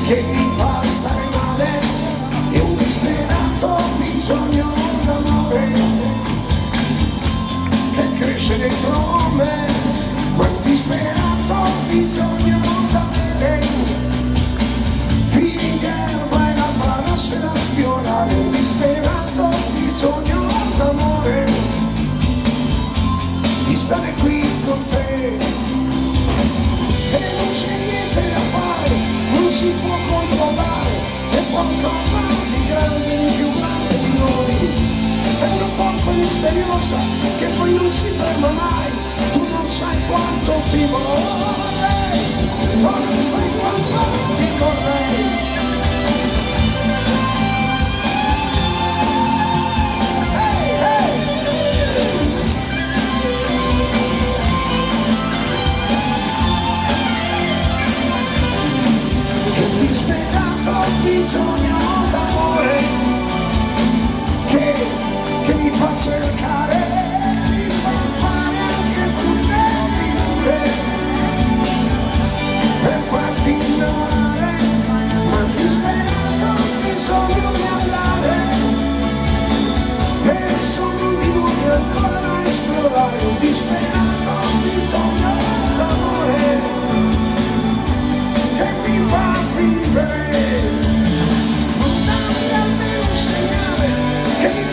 che mi fa stare male, è un disperato bisogno d'amore che cresce dentro me, ma un disperato bisogno d'amore, fili d'erba e la mano se la sfiorare, un disperato bisogno d'amore, di stare qui con te, e non c'è niente da fare, non si può controllare, è qualcosa di grande, di più grande di noi, è una forza misteriosa che poi non si ferma mai, tu non sai quanto ti vorrei, non sai quanto ti vorrei. Bisogno d'amore che mi fa cercare, mi fa fare anche brutte figure per farti innamorare, ma disperato bisogno di andare e sogno di lui ancora da esplorare, un disperato bisogno d'amore che mi fa vivere.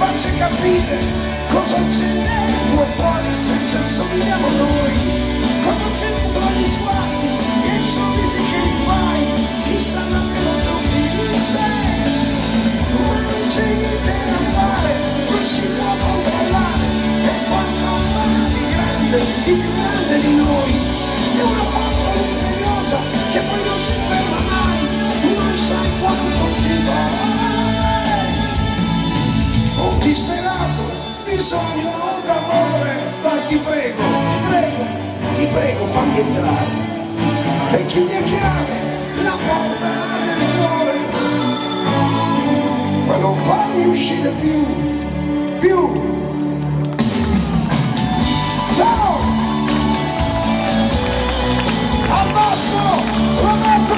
Faccia capire cosa c'è dentro due cuori se ci assomigliamo noi, cosa c'è dentro gli sguardi e i sorrisi che li fai, chissà davvero tutti di sé, ma non c'è niente da fare, non si può controllare, è qualcosa di grande, di più grande di noi, è una forza misteriosa che poi non si ferma mai, tu non sai quanto ti vorrei. Ho disperato bisogno d'amore, dai ti prego, fammi entrare e chiudi a chiave la porta del cuore, ma non farmi uscire più. Ciao! Al basso, Roberto!